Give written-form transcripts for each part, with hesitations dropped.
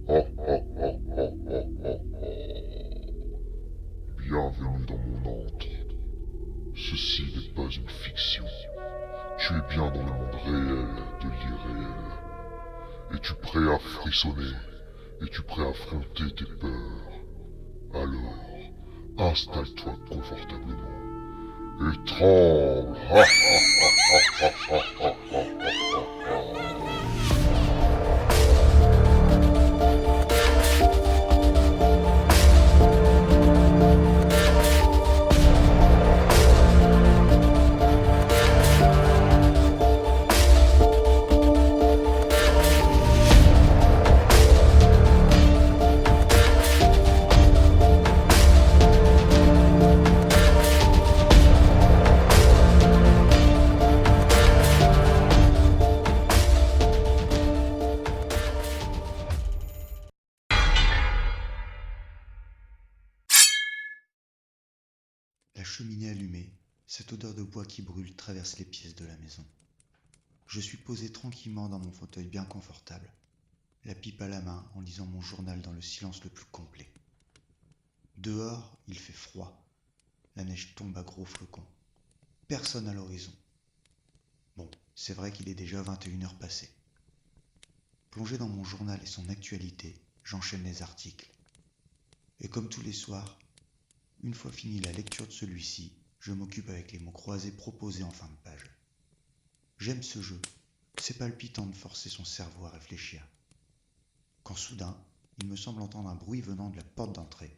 Bienvenue dans mon antre. Ceci n'est pas une fiction. Tu es bien dans le monde réel de l'irréel. Es-tu prêt à frissonner? Es-tu prêt à affronter tes peurs? Alors, installe-toi confortablement et tremble. La cheminée allumée, cette odeur de bois qui brûle traverse les pièces de la maison. Je suis posé tranquillement dans mon fauteuil bien confortable, la pipe à la main en lisant mon journal dans le silence le plus complet. Dehors, il fait froid. La neige tombe à gros flocons. Personne à l'horizon. Bon, c'est vrai qu'il est déjà 21h passées. Plongé dans mon journal et son actualité, j'enchaîne les articles. Et comme tous les soirs, une fois fini la lecture de celui-ci, je m'occupe avec les mots croisés proposés en fin de page. J'aime ce jeu. C'est palpitant de forcer son cerveau à réfléchir. Quand soudain, il me semble entendre un bruit venant de la porte d'entrée.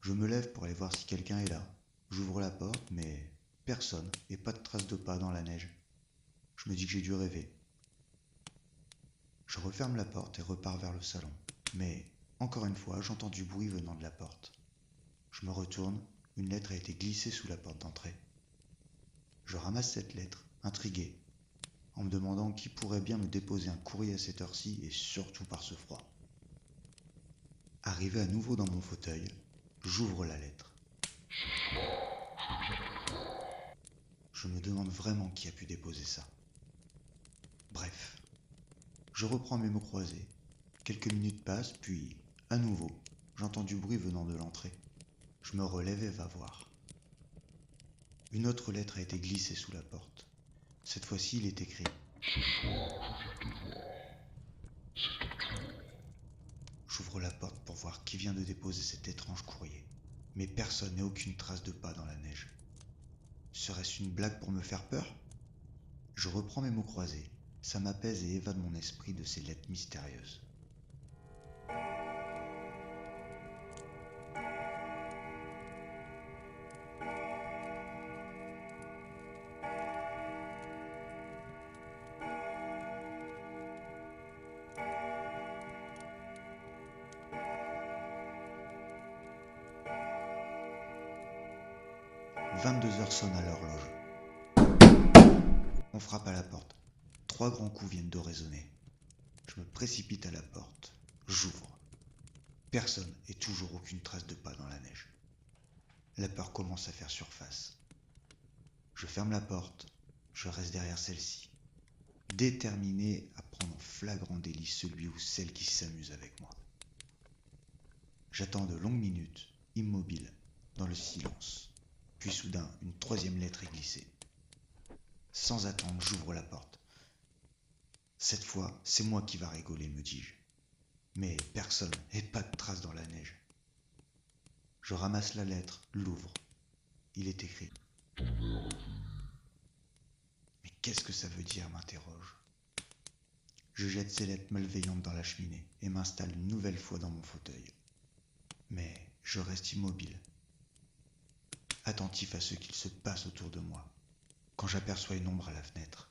Je me lève pour aller voir si quelqu'un est là. J'ouvre la porte, mais personne et pas de traces de pas dans la neige. Je me dis que j'ai dû rêver. Je referme la porte et repars vers le salon. Mais, encore une fois, j'entends du bruit venant de la porte. Je me retourne, une lettre a été glissée sous la porte d'entrée. Je ramasse cette lettre, intrigué, en me demandant qui pourrait bien me déposer un courrier à cette heure-ci et surtout par ce froid. Arrivé à nouveau dans mon fauteuil, j'ouvre la lettre. Je me demande vraiment qui a pu déposer ça. Bref, je reprends mes mots croisés. Quelques minutes passent, puis, à nouveau, j'entends du bruit venant de l'entrée. Je me relève et va voir. Une autre lettre a été glissée sous la porte. Cette fois-ci, il est écrit. J'ouvre la porte pour voir qui vient de déposer cet étrange courrier. Mais personne et aucune trace de pas dans la neige. Serait-ce une blague pour me faire peur? Je reprends mes mots croisés. Ça m'apaise et évade mon esprit de ces lettres mystérieuses. « 22h sonne à l'horloge. On frappe à la porte. 3 grands coups viennent de résonner. Je me précipite à la porte. J'ouvre. Personne et toujours aucune trace de pas dans la neige. La peur commence à faire surface. Je ferme la porte. Je reste derrière celle-ci, déterminé à prendre en flagrant délit celui ou celle qui s'amuse avec moi. J'attends de longues minutes, immobile, dans le silence. Puis soudain, une 3e lettre est glissée. Sans attendre, j'ouvre la porte. Cette fois, c'est moi qui va rigoler, me dis-je. Mais personne et pas de trace dans la neige. Je ramasse la lettre, l'ouvre. Il est écrit. Mais qu'est-ce que ça veut dire, m'interroge. Je jette ces lettres malveillantes dans la cheminée et m'installe une nouvelle fois dans mon fauteuil. Mais je reste immobile, attentif à ce qu'il se passe autour de moi, quand j'aperçois une ombre à la fenêtre.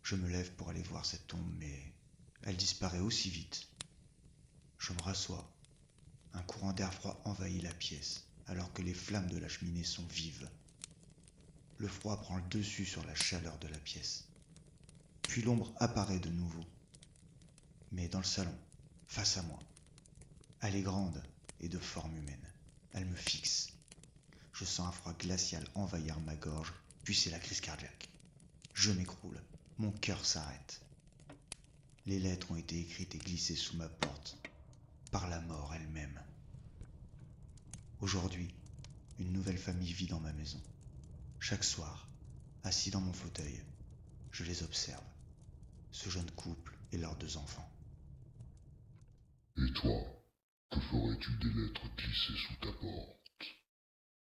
Je me lève pour aller voir cette ombre, mais elle disparaît aussi vite. Je me rassois. Un courant d'air froid envahit la pièce, alors que les flammes de la cheminée sont vives. Le froid prend le dessus sur la chaleur de la pièce. Puis l'ombre apparaît de nouveau. Mais dans le salon, face à moi. Elle est grande et de forme humaine. Elle me fixe. Je sens un froid glacial envahir ma gorge, puis c'est la crise cardiaque. Je m'écroule. Mon cœur s'arrête. Les lettres ont été écrites et glissées sous ma porte, par la mort elle-même. Aujourd'hui, une nouvelle famille vit dans ma maison. Chaque soir, assis dans mon fauteuil, je les observe, ce jeune couple et leurs 2 enfants. Et toi, que ferais-tu des lettres glissées sous ta porte?